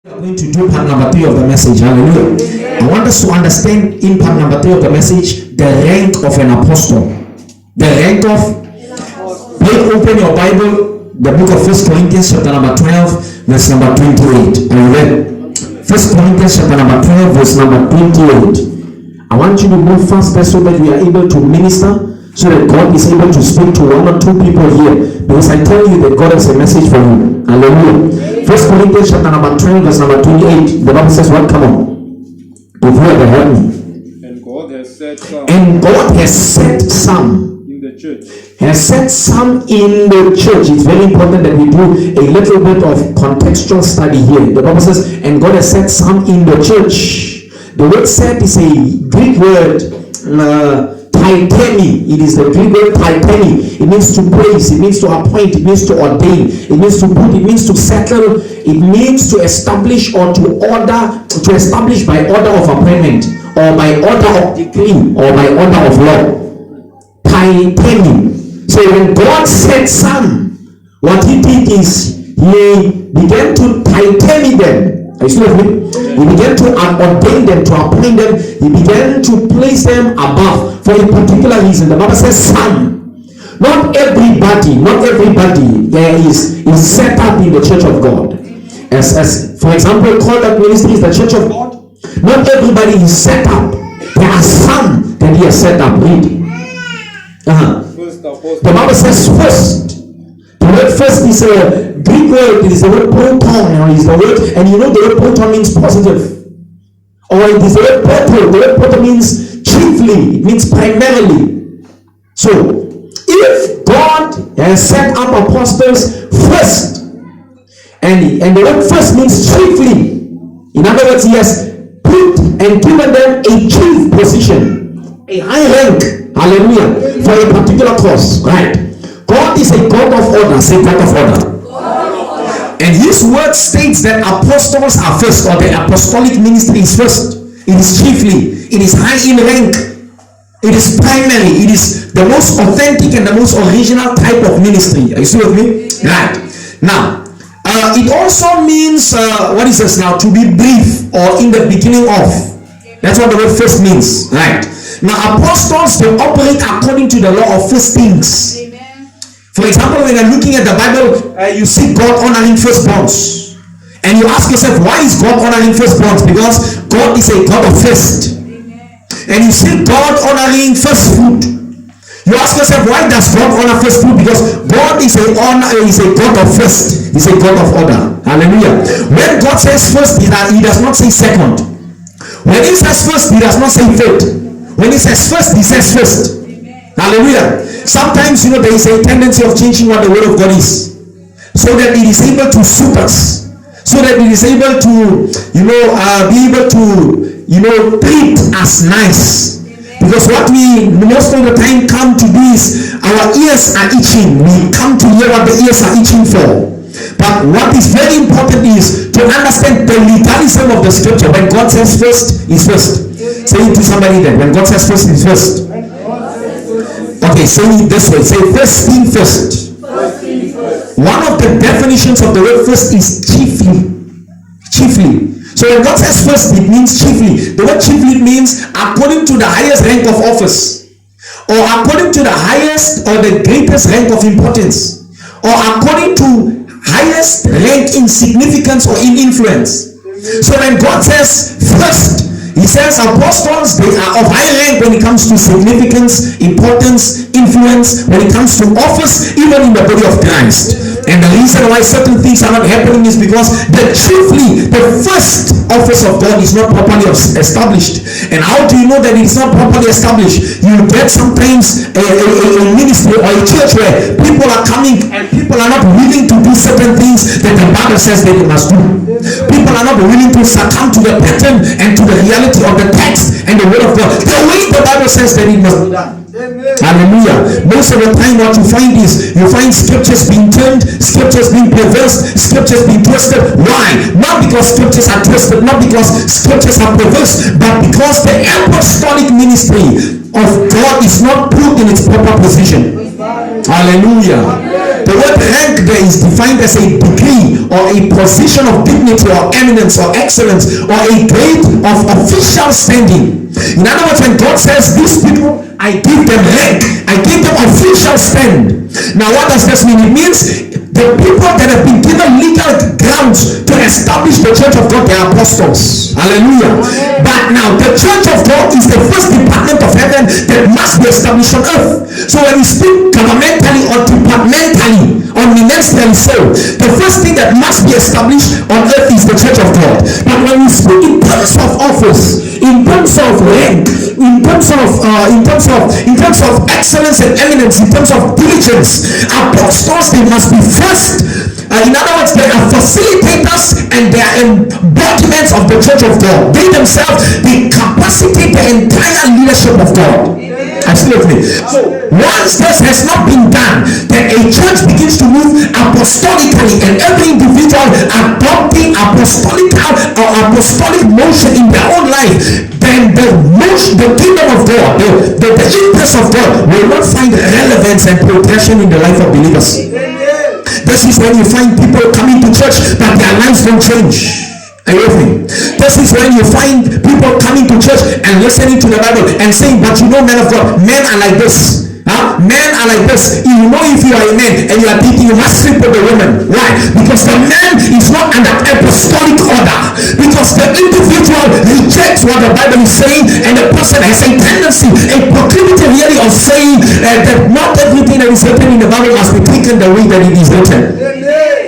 We are going to do part number 3 of the message. Hallelujah. I want us to understand in part number 3 of the message the rank of an apostle. The rank of. Please open your Bible, the book of 1 Corinthians chapter number 12, verse number 28. Are you ready? 1 Corinthians chapter number 12, verse number 28. I want you to move faster so that we are able to minister, so that God is able to speak to 1 or 2 people here. Because I tell you that God has a message for you. Hallelujah. 1 Corinthians chapter number 12, verse number 28. The Bible says what? Come on. You've heard the heaven. And God has set some. And God has set some. In the church. Has set some in the church. It's very important that we do a little bit of contextual study here. The Bible says, and God has set some in the church. The word set is a Greek word, titani. It is the Greek word titani. It means to place, it means to appoint, it means to ordain, it means to put, it means to settle, it means to establish or to order, to establish by order of appointment, or by order of decree, or by order of law. Titani. So when God said some, what he did is he began to titani them. Are you still with me? He began to ordain them, to appoint them. He began to place them above for a particular reason. The Bible says some. Not everybody is set up in the church of God. As for example, call that ministry is the church of God. Not everybody is set up. There are some that he has set up. Read. The Bible says first. The word first is a Greek word. It is the word proton, or is the word, and you know the word proton means positive. Or it is the word proto. The word proto means chiefly. It means primarily. So, if God has set up apostles first, and the word first means chiefly. In other words, he has put and given them a chief position, a high rank. Hallelujah. For a particular cause. Right. God is a God of order. Say God of order. And his word states that apostles are first, or the apostolic ministry is first. It is chiefly. It is high in rank. It is primary. It is the most authentic and the most original type of ministry. Are you still with me? Right. Now, it also means, what is this now? To be brief, or in the beginning of. That's what the word first means. Right. Now, apostles, they operate according to the law of first things. For example, when you're looking at the Bible, you see God honoring firstborns. And you ask yourself, why is God honoring firstborns? Because God is a God of first. And you see God honoring first fruit. You ask yourself, why does God honor first fruit? Because God is a God of first. He's a God of order. Hallelujah. When God says first, he does not say second. When he says first, he does not say third. When he says first, he says first. Hallelujah. Sometimes, there is a tendency of changing what the word of God is, so that it is able to suit us, so that it is able to, be able to, treat us nice. Because what we most of the time come to do is, our ears are itching. We come to hear what the ears are itching for. But what is very important is to understand the legalism of the scripture. When God says first, is first. Say it to somebody then. When God says first, is first. Okay, say it this way. Say first thing first. One of the definitions of the word first is chiefly. Chiefly. So when God says first, it means chiefly. The word chiefly means according to the highest rank of office, or according to the highest or the greatest rank of importance, or according to highest rank in significance or in influence. So when God says first, he says apostles, they are of high rank when it comes to significance, importance, influence, when it comes to office, even in the body of Christ. And the reason why certain things are not happening is because the first office of God is not properly established. And how do you know that it is not properly established? You get sometimes a ministry or a church where people are coming and people are not willing to do certain things that the Bible says they must do. People are not willing to succumb to the pattern and to the reality of the text and the word of God, the way the Bible says that it must be done. Hallelujah. Most of the time what you find is, you find scriptures being turned, scriptures being perverse, scriptures being twisted. Why? Not because scriptures are twisted, not because scriptures are perverse, but because the apostolic ministry of God is not put in its proper position. Hallelujah. The word rank there is defined as a degree or a position of dignity or eminence or excellence or a grade of official standing. In other words, when God says these people, I give them rank, I give them official stand. Now what does this mean? It means the people that have been given legal grounds to establish the church of God, they are apostles. Hallelujah. But now the church of God is the first department of heaven that must be established on earth. So when we speak governmentally or departmentally or ministerially, so the first thing that must be established on earth is the church of God. But when we speak in terms of office, in terms of rank, in terms of excellence and eminence, in terms of diligence, apostles, they must be first. In other words, they are facilitators and they are embodiments of the church of God. They themselves, they capacitate the entire leadership of God. Absolutely. So once this has not been done, then a church begins to move apostolically, and every individual adopting apostolic motion in their own life, then the kingdom of God, the interest of God will not find relevance and progression in the life of believers. This is when you find people coming to church but their lives don't change. Are you with me? This is when you find people coming to church and listening to the Bible and saying, but you know, men of God, men are like this. Men are like this. You know, if you are a man and you are thinking you must sleep with the woman. Why? Because the man is not under apostolic order. Because the individual rejects what the Bible is saying, and the person has a tendency, a proclivity really of saying that not everything that is written in the Bible must be taken the way that it is written.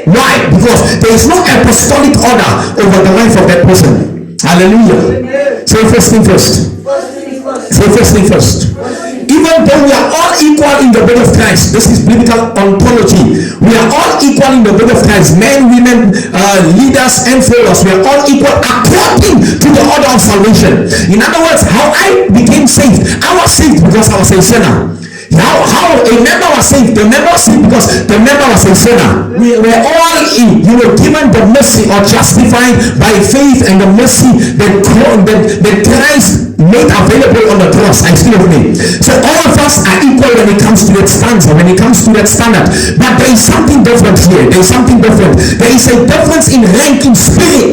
Why? Because there is no apostolic order over the life of that person. Hallelujah. Say first thing first. Say first thing first. Even though we are all equal in the body of Christ, this is biblical ontology. We are all equal in the body of Christ. Men, women, leaders, and followers. We are all equal according to the order of salvation. In other words, how I became saved. I was saved because I was a sinner. How a member was saved? The member was saved because the member was a sinner. We were all in. You were given the mercy or justified by faith and the mercy that Christ made available on the cross. Are you still with me? So all of us are equal when it comes to that stanza, when it comes to that standard. But there is something different here. There is something different. There is a difference in rank in spirit.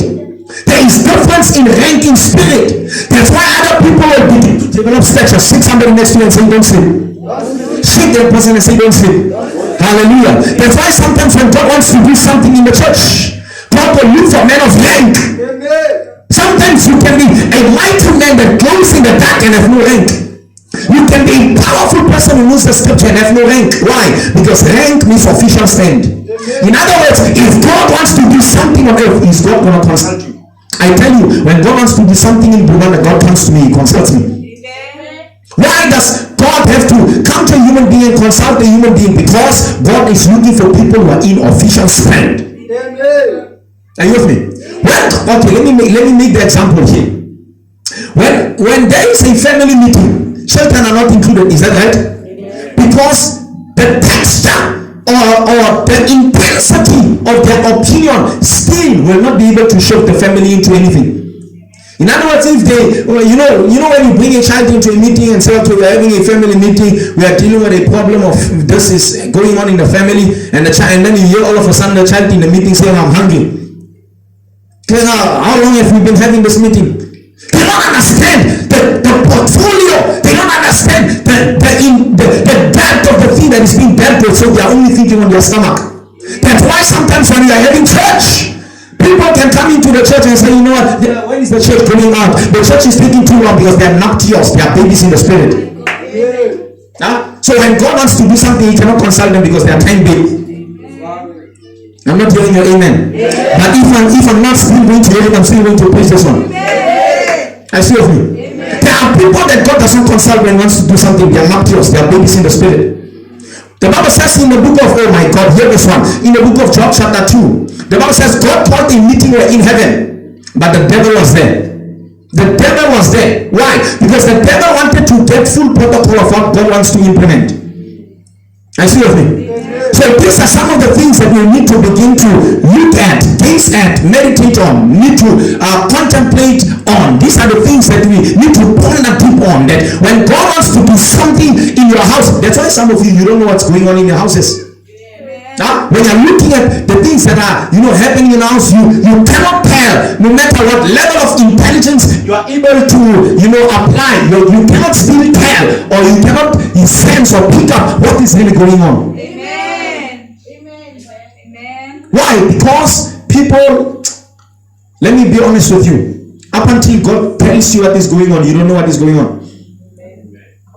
There is difference in rank in spirit. That's why other people will begin to develop stature. 600 next to you and say, don't sleep. Shake that person and say, don't sleep. Hallelujah. That's why sometimes when God wants to do something in the church, God will look for men of rank. Sometimes you can be a mighty man that goes in the dark and have no rank. You can be a powerful person who knows the scripture and have no rank. Why? Because rank means official stand. In other words, if God wants to do something on earth, is God going to consult you? I tell you, when God wants to do something in Burundi, God comes to me, he consults me. Why does God have to come to a human being and consult a human being? Because God is looking for people who are in official stand. Are you with me? Okay, let me make the example here. When there is a family meeting, children are not included. Is that right? Because the texture or the intensity of their opinion still will not be able to shock the family into anything. In other words, if they, you know when you bring a child into a meeting and say, okay, we are having a family meeting, we are dealing with a problem of this is going on in the family, and then you hear all of a sudden the child in the meeting saying, I'm hungry. How long have we been having this meeting? They don't understand the portfolio. They don't understand the depth of the thing that is being dealt with, so they are only thinking on their stomach. That's why sometimes when we are having church, people can come into the church and say, you know what, when is the church coming out? The church is taking too long because they are nuptials, they are babies in the spirit. So when God wants to do something, he cannot consult them because they are time babies. I'm not hearing your amen. But if I'm not still going to hear it, I'm still going to preach this one. I see of me. There are people that God doesn't consult when he wants to do something. They are nuptials, they are babies in the spirit. The Bible says in the book of, oh my God, hear this one. In the book of Job chapter 2, the Bible says God called a meeting in heaven, but the devil was there. The devil was there. Why? Because the devil wanted to get full protocol of what God wants to implement. I see of me. So these are some of the things that we need to begin to look at, gaze at, meditate on, need to contemplate on. These are the things that we need to ponder deep on. That when God wants to do something in your house, that's why some of you don't know what's going on in your houses. When you're looking at the things that are happening in the house, you cannot tell, no matter what level of intelligence you are able to apply, you cannot still tell, or you cannot sense or pick up what is really going on. Amen. Amen. Why? Because people, let me be honest with you, up until God tells you what is going on, you don't know what is going on.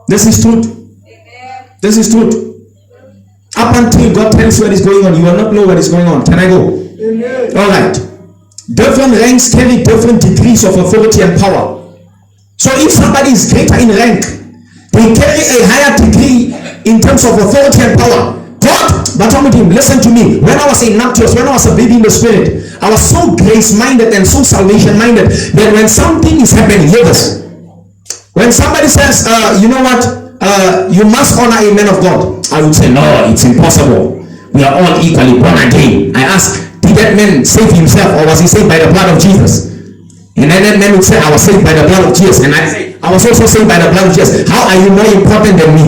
This is truth. This is truth. Up until God tells you what is going on, you will not know what is going on. Can I go? Amen. All right. Different ranks carry different degrees of authority and power. So if somebody is greater in rank, they carry a higher degree in terms of authority and power. God, but with him, listen to me. When I was a nuptials, when I was a baby in the spirit, I was so grace-minded and so salvation-minded that when something is happening, hear this. When somebody says, you know what? You must honor a man of God, I would say, no, it's impossible. We are all equally born again. I ask, did that man save himself, or was he saved by the blood of Jesus? And then that man would say, I was saved by the blood of Jesus. And I say, I was also saved by the blood of Jesus. How are you more important than me?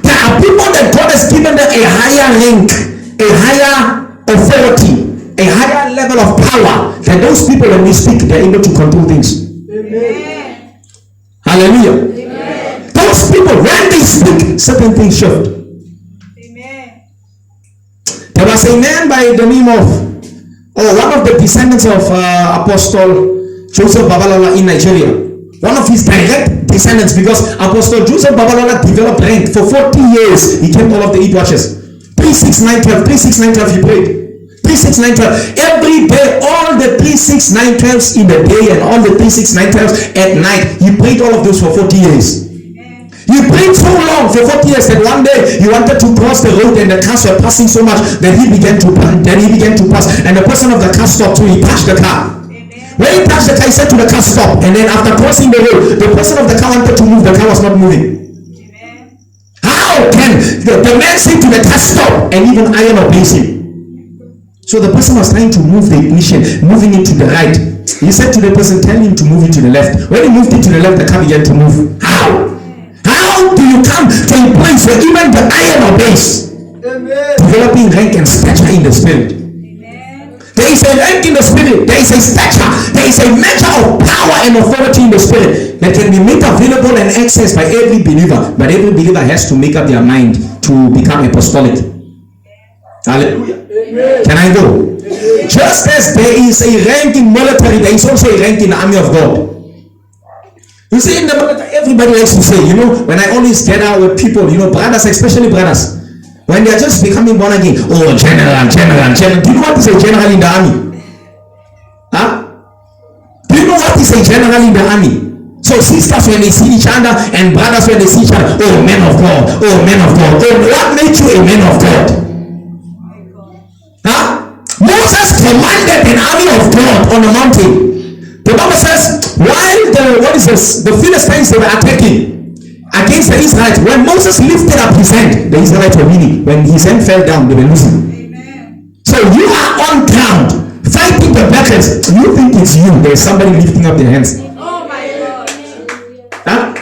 There are people that God has given them a higher rank, a higher authority, a higher level of power than those people. When we speak, they're able to control things. Amen. Hallelujah. Amen. Those people, when they speak, certain things shift. There was a man by the name of, one of the descendants of Apostle Joseph Babalola in Nigeria. One of his direct descendants, because Apostle Joseph Babalola developed rank for 40 years. He kept all of the 8 watches. 3, 6, 9, 12. 3, 6, 9, 12 he prayed. 3, 6, 9, 12. Every day, all the 3, 6, 9, 12s in the day and all the 3, 6, 9, 12s at night. He prayed all of those for 40 years. You prayed so long for 40 years that one day you wanted to cross the road and the cars were passing so much that he began to burn. Then he began to pass, and the person of the car stopped too. He touched the car. Amen. When he touched the car, he said to the car, stop. And then after crossing the road, the person of the car wanted to move. The car was not moving. Amen. How can the man say to the car, stop, and even iron obeys him? So the person was trying to move the ignition, moving it to the right. He said to the person, tell him to move it to the left. When he moved it to the left, the car began to move. How? How do you come to a place where even the iron obeys? Developing rank and stature in the spirit. Amen. There is a rank in the spirit. There is a stature. There is a measure of power and authority in the spirit that can be made available and accessed by every believer. But every believer has to make up their mind to become apostolic. Hallelujah. Amen. Can I go? Amen. Just as there is a rank in military, there is also a rank in the army of God. You see, in the military, everybody likes to say, when I always gather with people, brothers, especially brothers, when they are just becoming born again, oh, general. Do you know what is a general in the army? Huh? Do you know what is a general in the army? So sisters, when they see each other, and brothers, when they see each other, oh, men of God, oh, men of God. Oh, what made you a man of God? Huh? Moses commanded an army of God on a mountain. The Bible says, while the Philistines, they were attacking against the Israelites, when Moses lifted up his hand, the Israelites were winning. When his hand fell down, they were losing. Amen. So you are on ground fighting the battles. You think it's you. There's somebody lifting up their hands. Oh my God. Huh?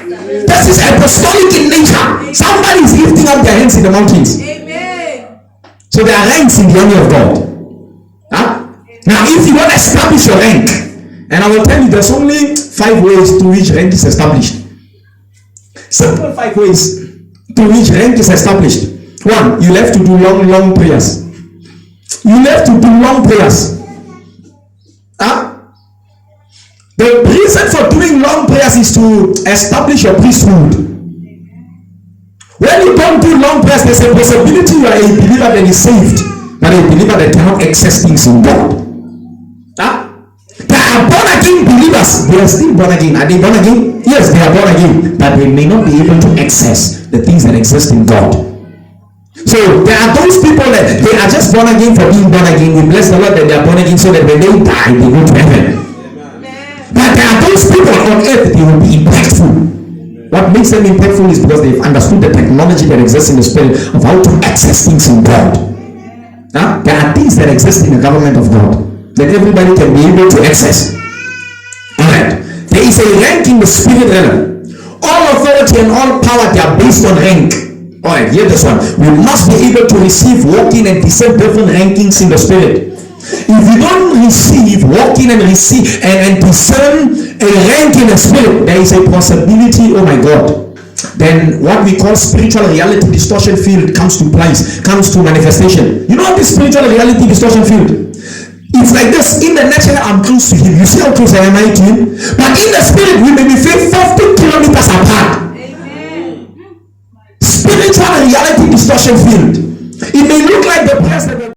This is apostolic in nature. Somebody is lifting up their hands in the mountains. Amen. So there are ranks in the army of God. Huh? Now, if you want to establish your rank, and I will tell you, there's only 5 ways to which rank is established. Simple 5 ways to which rank is established. 1, you have to do long prayers. You have to do long prayers. Huh? The reason for doing long prayers is to establish your priesthood. When you don't do long prayers, there's a possibility you are a believer that is saved, but a believer that cannot access things in God. Huh? There are born again believers. They are still born again. Are they born again? Yes, they are born again, but they may not be able to access the things that exist in God. So there are those people that they are just born again for being born again. We bless the Lord that they are born again so that when they die, they go to heaven. But there are those people on earth, they will be impactful. What makes them impactful is because they've understood the technology that exists in the spirit of how to access things in God. Huh? There are things that exist in the government of God that everybody can be able to access. Alright. There is a rank in the spirit realm. All authority and all power, they are based on rank. Alright, hear this one. We must be able to receive, walk in, and discern different rankings in the spirit. If you don't receive, walk in, and receive and discern a rank in the spirit, there is a possibility, oh my God, then what we call spiritual reality distortion field comes to place, comes to manifestation. You know this spiritual reality distortion field? It's like this. In the natural, I'm close to him. You see how close I am to him? But in the spirit, we may be 50 kilometers apart. Amen. Spiritual reality distortion field. It may look like the place that